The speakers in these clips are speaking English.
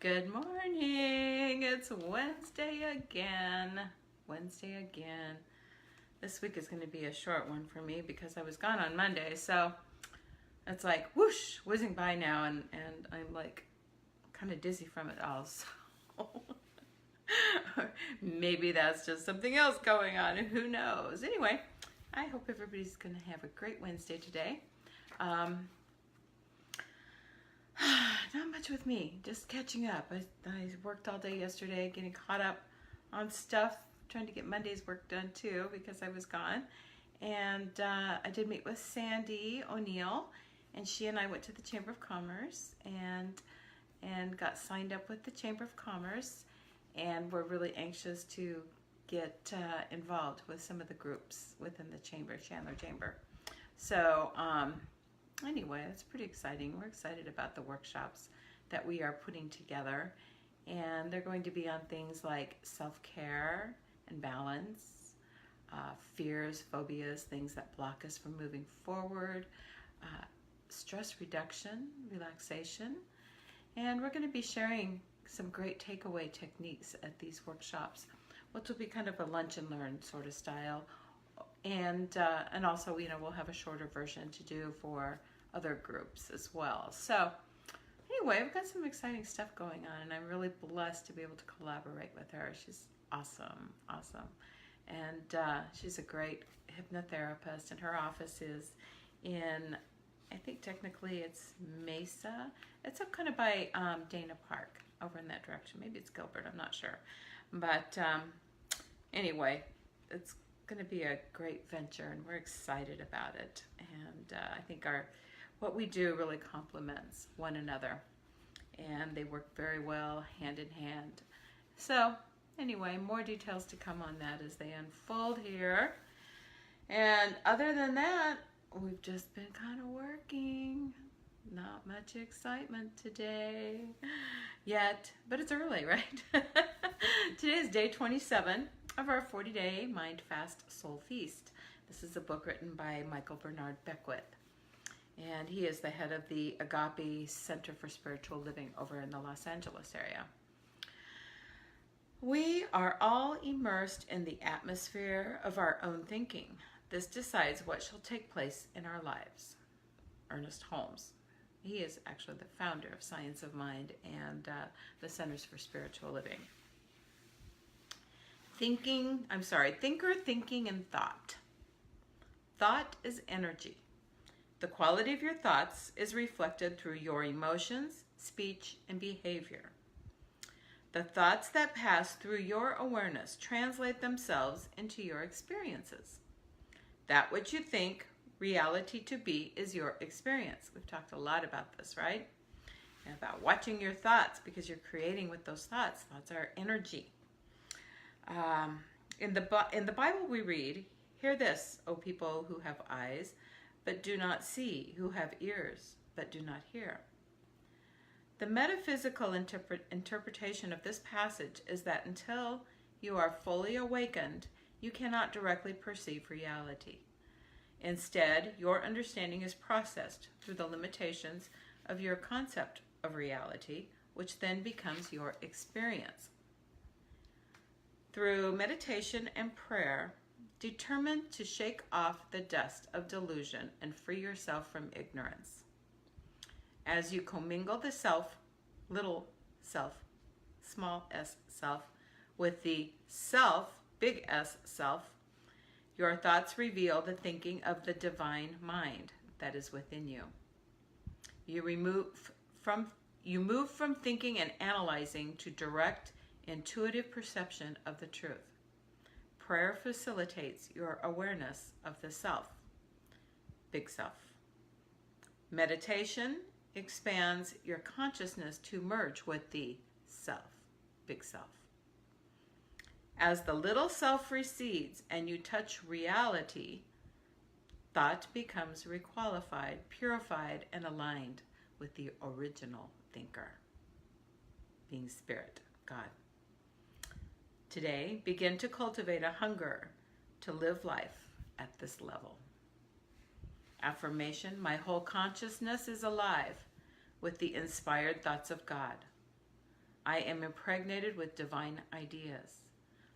Good morning. It's Wednesday again. Wednesday again. This week is going to be a short one for me because I was gone on Monday. So it's like whoosh, whizzing by now, and I'm like kind of dizzy from it all. So maybe that's just something else going on. Who knows? Anyway, I hope everybody's going to have a great Wednesday today. Not much with me, just catching up. I worked all day yesterday, getting caught up on stuff, trying to get Monday's work done too because I was gone. And I did meet with Sandy O'Neill, and she and I went to the Chamber of Commerce and got signed up with the Chamber of Commerce, and we're really anxious to get involved with some of the groups within the Chamber, Chandler Chamber. So anyway, it's pretty exciting. We're excited about the workshops that we are putting together, and they're going to be on things like self-care and balance, fears, phobias, things that block us from moving forward, stress reduction, relaxation, and we're going to be sharing some great takeaway techniques at these workshops, which will be kind of a lunch and learn sort of style. And also, we'll have a shorter version to do for other groups as well. So anyway, we've got some exciting stuff going on, and I'm really blessed to be able to collaborate with her. She's awesome. And she's a great hypnotherapist, and her office is in, I think technically it's Mesa. It's up kind of by Dana Park, over in that direction. Maybe it's Gilbert, I'm not sure. But anyway, it's going to be a great venture, and we're excited about it. And I think what we do really complements one another, and they work very well hand in hand. So anyway, more details to come on that as they unfold here. And other than that, we've just been kind of working. Not much excitement today yet, but it's early, right? Today is day 27 of our 40-day Mind Fast Soul Feast. This is a book written by Michael Bernard Beckwith, and he is the head of the Agape Center for Spiritual Living over in the Los Angeles area. We are all immersed in the atmosphere of our own thinking. This decides what shall take place in our lives. Ernest Holmes. He is actually the founder of Science of Mind and the Centers for Spiritual Living. Thinker, thinking, and thought. Thought is energy. The quality of your thoughts is reflected through your emotions, speech, and behavior. The thoughts that pass through your awareness translate themselves into your experiences. That which you think reality to be is your experience. We've talked a lot about this, right? And about watching your thoughts, because you're creating with those thoughts. Thoughts are energy. In the Bible we read, "Hear this, O people who have eyes, but do not see, who have ears, but do not hear." The metaphysical interpretation of this passage is that until you are fully awakened, you cannot directly perceive reality. Instead, your understanding is processed through the limitations of your concept of reality, which then becomes your experience. Through meditation and prayer, determine to shake off the dust of delusion and free yourself from ignorance. As you commingle the self, little self, small s self, with the self, big S self, your thoughts reveal the thinking of the divine mind that is within you. You move from thinking and analyzing to direct, intuitive perception of the truth. Prayer facilitates your awareness of the self, big self. Meditation expands your consciousness to merge with the self, big self. As the little self recedes and you touch reality, thought becomes requalified, purified, and aligned with the original thinker, being Spirit, God. Today, begin to cultivate a hunger to live life at this level. Affirmation: my whole consciousness is alive with the inspired thoughts of God. I am impregnated with divine ideas.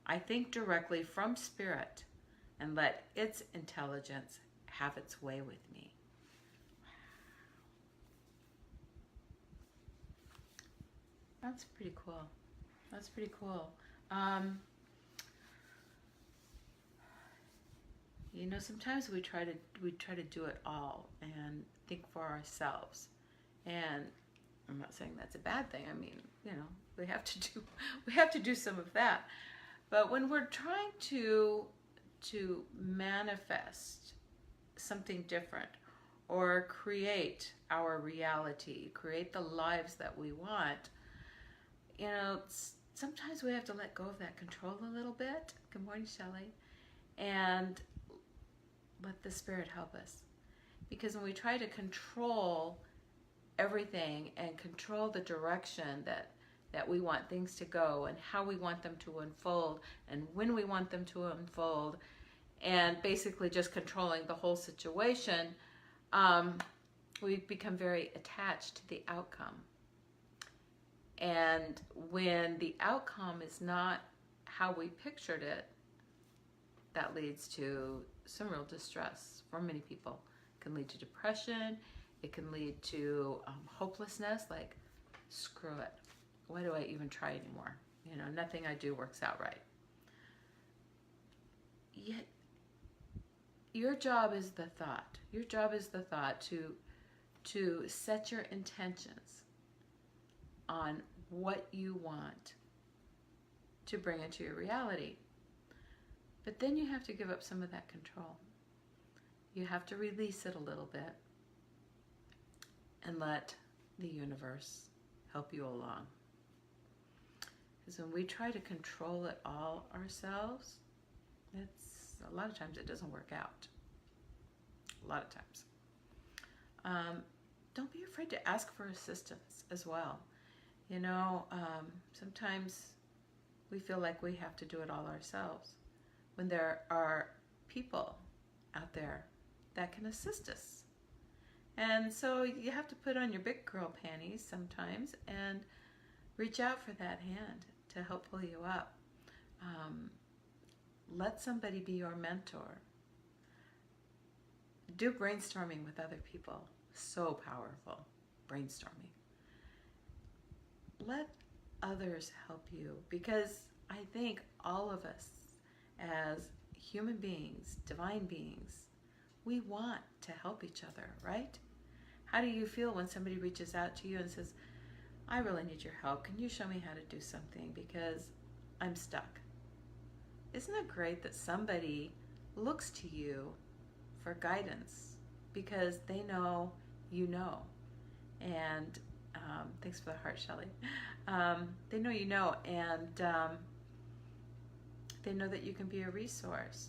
I think directly from spirit and let its intelligence have its way with me. That's pretty cool. That's pretty cool. You know, sometimes we try to do it all and think for ourselves. And I'm not saying that's a bad thing. I mean, you know, we have to do some of that. But when we're trying to manifest something different or create our reality, create the lives that we want, you know, sometimes we have to let go of that control a little bit. Good morning, Shelley. And let the Spirit help us. Because when we try to control everything and control the direction that we want things to go and how we want them to unfold and when we want them to unfold, and basically just controlling the whole situation, we become very attached to the outcome. And when the outcome is not how we pictured it, that leads to some real distress for many people. It can lead to depression. It can lead to hopelessness, like, screw it. Why do I even try anymore? You know, nothing I do works out right. Yet, your job is the thought. Your job is the thought to set your intentions on what you want to bring into your reality. But then you have to give up some of that control. You have to release it a little bit and let the universe help you along. Because when we try to control it all ourselves, a lot of times it doesn't work out. A lot of times. Don't be afraid to ask for assistance as well. You know, sometimes we feel like we have to do it all ourselves, when there are people out there that can assist us. And so you have to put on your big girl panties sometimes and reach out for that hand to help pull you up. Let somebody be your mentor. Do brainstorming with other people. So powerful, brainstorming. Let others help you, because I think all of us as human beings, divine beings, we want to help each other, right? How do you feel when somebody reaches out to you and says, I really need your help. Can you show me how to do something because I'm stuck? Isn't it great that somebody looks to you for guidance because they know you know? And thanks for the heart, Shelley. They know you know, and they know that you can be a resource.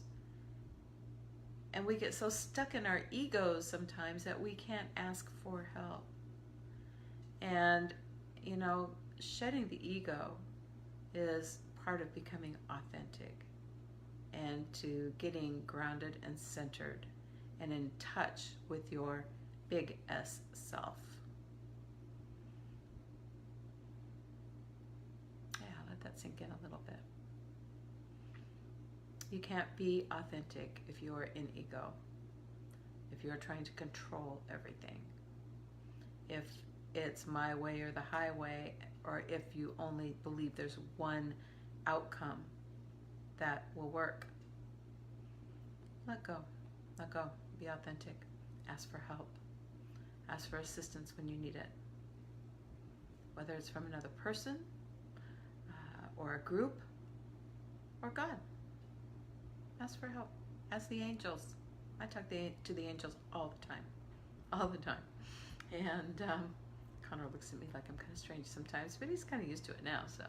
And we get so stuck in our egos sometimes that we can't ask for help. And, you know, shedding the ego is part of becoming authentic and to getting grounded and centered and in touch with your big S self. Yeah, let that sink in a little bit. You can't be authentic if you are in ego, if you're trying to control everything, if it's my way or the highway, or if you only believe there's one outcome that will work. Let go. Let go. Be authentic. Ask for help. Ask for assistance when you need it. Whether it's from another person, or a group, or God. Ask for help. Ask the angels. I talk to the angels all the time. All the time. And Connor looks at me like I'm kind of strange sometimes, but he's kind of used to it now, so.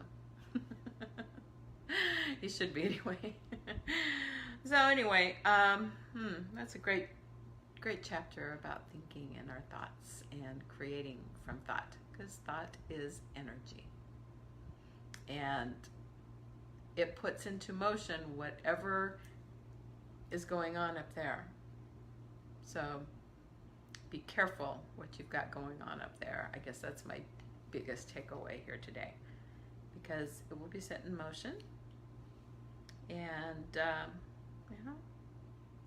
He should be anyway. So anyway, that's a great chapter about thinking and our thoughts and creating from thought, because thought is energy. And it puts into motion whatever is going on up there. So be careful what you've got going on up there. I guess that's my biggest takeaway here today. because it will be set in motion. And,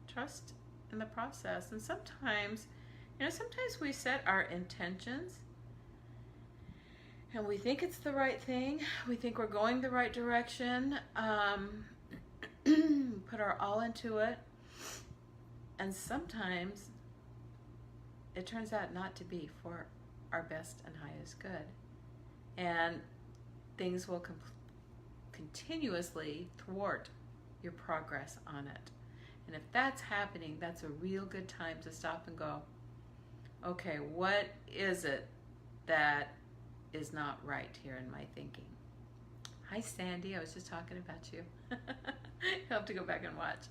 trust in the process. And sometimes, sometimes we set our intentions and we think it's the right thing. We think we're going the right direction. Put our all into it. And sometimes it turns out not to be for our best and highest good. And things will continuously thwart your progress on it. And if that's happening, that's a real good time to stop and go, okay, what is it that is not right here in my thinking? Hi, Sandy. I was just talking about you. You'll have to go back and watch.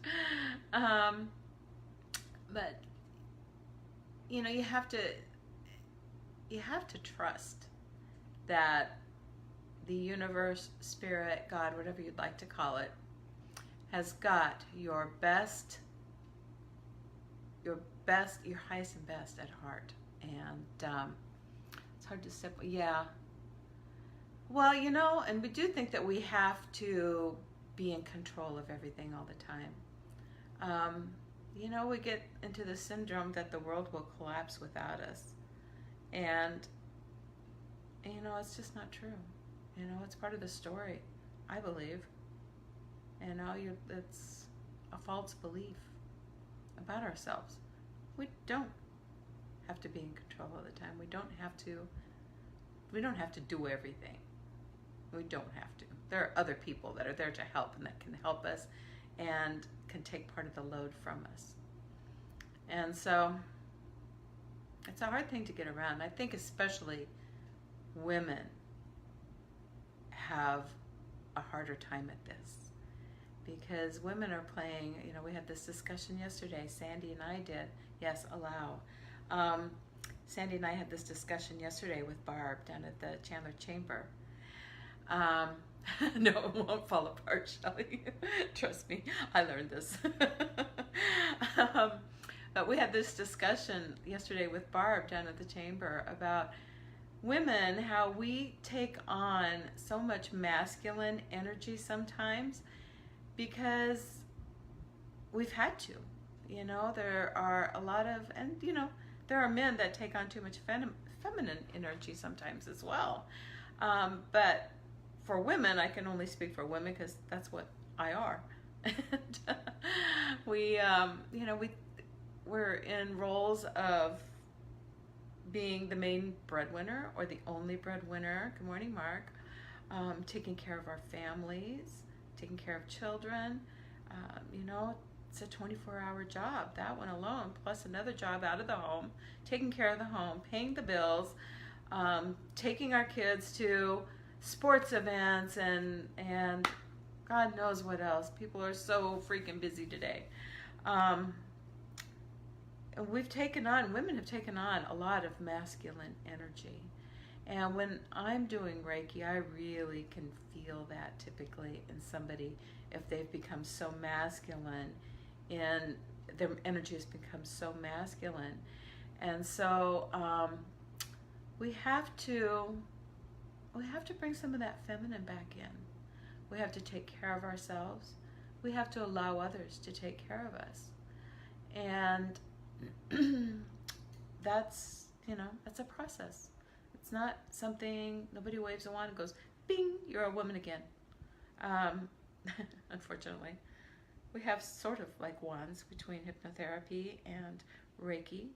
But you have to trust that the universe, spirit, God, whatever you'd like to call it, has got your highest and best at heart. And it's hard to separate. Yeah. Well, and we do think that we have to be in control of everything all the time. We get into the syndrome that the world will collapse without us. And, it's just not true. It's part of the story, I believe. It's a false belief about ourselves. We don't have to be in control all the time. We don't have to do everything. We don't have to. There are other people that are there to help and that can help us and can take part of the load from us. And so it's a hard thing to get around. I think especially women have a harder time at this because women are playing, we had this discussion yesterday, Sandy and I did. Yes, allow. Sandy and I had this discussion yesterday with Barb down at the Chandler Chamber. No, it won't fall apart, Shelley. Trust me, I learned this. But we had this discussion yesterday with Barb down at the chamber about women, how we take on so much masculine energy sometimes because we've had to. There are a lot of, and there are men that take on too much feminine energy sometimes as well. But for women, I can only speak for women because that's what I are. And we're in roles of being the main breadwinner or the only breadwinner. Good morning, Mark. Taking care of our families, taking care of children. It's a 24-hour job, that one alone, plus another job out of the home, taking care of the home, paying the bills, taking our kids to sports events and God knows what else. People are so freaking busy today. And women have taken on a lot of masculine energy. And when I'm doing Reiki, I really can feel that typically in somebody if they've become so masculine, and their energy has become so masculine. And so we have to bring some of that feminine back in. We have to take care of ourselves. We have to allow others to take care of us. And that's a process. It's not something, nobody waves a wand and goes, bing, you're a woman again. Unfortunately. We have sort of like wands between hypnotherapy and Reiki.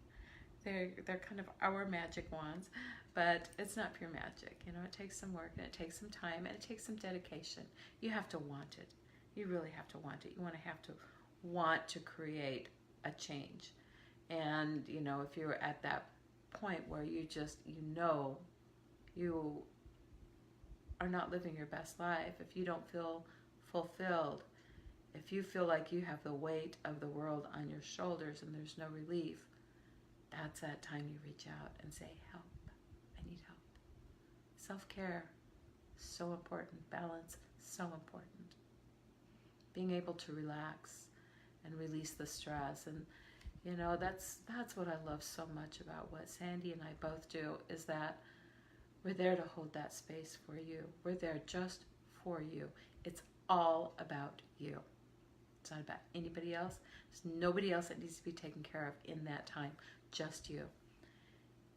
They're kind of our magic wands, but it's not pure magic. It takes some work and it takes some time and it takes some dedication. You have to want it. You really have to want it. You have to want to create a change. And, if you're at that point where you are not living your best life, if you don't feel fulfilled, if you feel like you have the weight of the world on your shoulders and there's no relief, that's that time you reach out and say, help, I need help. Self-care, so important. Balance, so important. Being able to relax and release the stress. And, that's what I love so much about what Sandy and I both do, is that We're there to hold that space for you. We're there just for you. It's all about you. It's not about anybody else. There's nobody else that needs to be taken care of in that time, just you.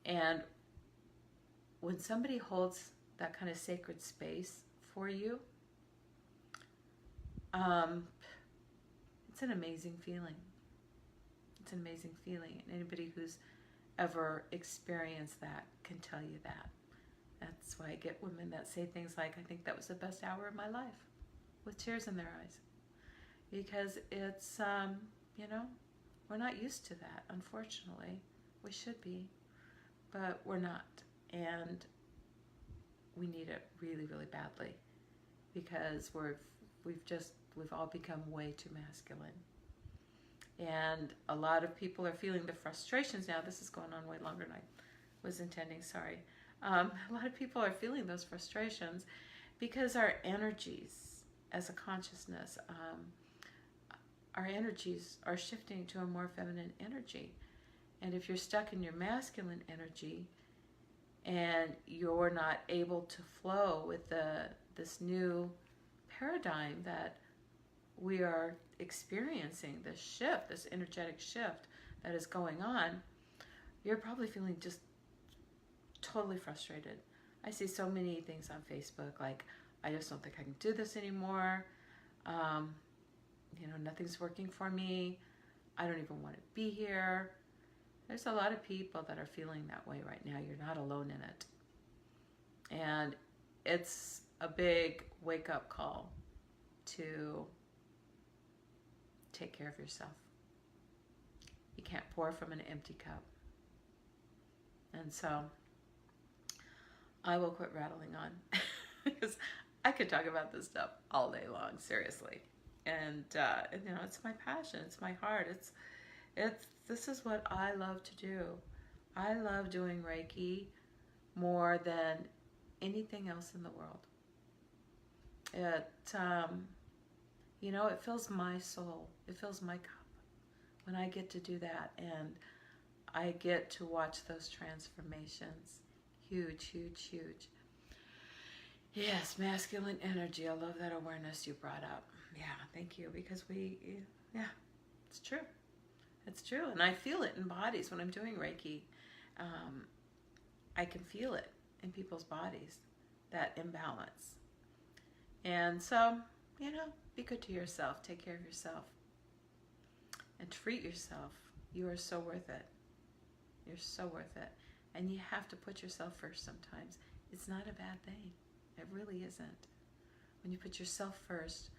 And when somebody holds that kind of sacred space for you, it's an amazing feeling. It's an amazing feeling. And anybody who's ever experienced that can tell you that. That's why I get women that say things like, I think that was the best hour of my life, with tears in their eyes. Because it's, we're not used to that, unfortunately. We should be, but we're not. And we need it really, really badly, because we've all become way too masculine. And a lot of people are feeling the frustrations now. This is going on way longer than I was intending, sorry. A lot of people are feeling those frustrations because our energies as a consciousness, our energies are shifting to a more feminine energy. And if you're stuck in your masculine energy and you're not able to flow with this new paradigm that we are experiencing, this shift, this energetic shift that is going on, you're probably feeling just totally frustrated. I see so many things on Facebook like, I just don't think I can do this anymore. Nothing's working for me. I don't even want to be here. There's a lot of people that are feeling that way right now. You're not alone in it. And it's a big wake-up call to take care of yourself. You can't pour from an empty cup. And so I will quit rattling on because I could talk about this stuff all day long, seriously. And it's my passion, it's my heart. This is what I love to do. I love doing Reiki more than anything else in the world. It fills my soul. It fills my cup when I get to do that, and I get to watch those transformations. Huge, huge, huge. Yes, masculine energy. I love that awareness you brought up. Yeah, thank you, because it's true. It's true, and I feel it in bodies when I'm doing Reiki. I can feel it in people's bodies, that imbalance. And so, be good to yourself. Take care of yourself. And treat yourself. You are so worth it. You're so worth it. And you have to put yourself first sometimes. It's not a bad thing. It really isn't. When you put yourself first,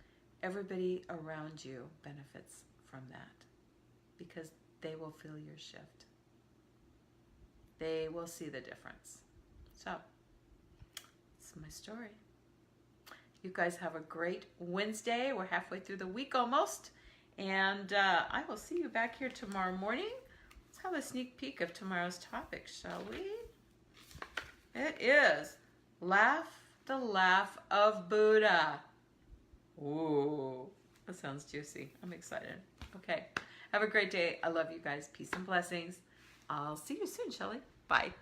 everybody around you benefits from that, because they will feel your shift. They will see the difference. So, that's my story. You guys have a great Wednesday. We're halfway through the week almost. And I will see you back here tomorrow morning. Let's have a sneak peek of tomorrow's topic, shall we? It is Laugh the Laugh of Buddha. Ooh, that sounds juicy. I'm excited. Okay. Have a great day. I love you guys. Peace and blessings. I'll see you soon, shall we? Bye.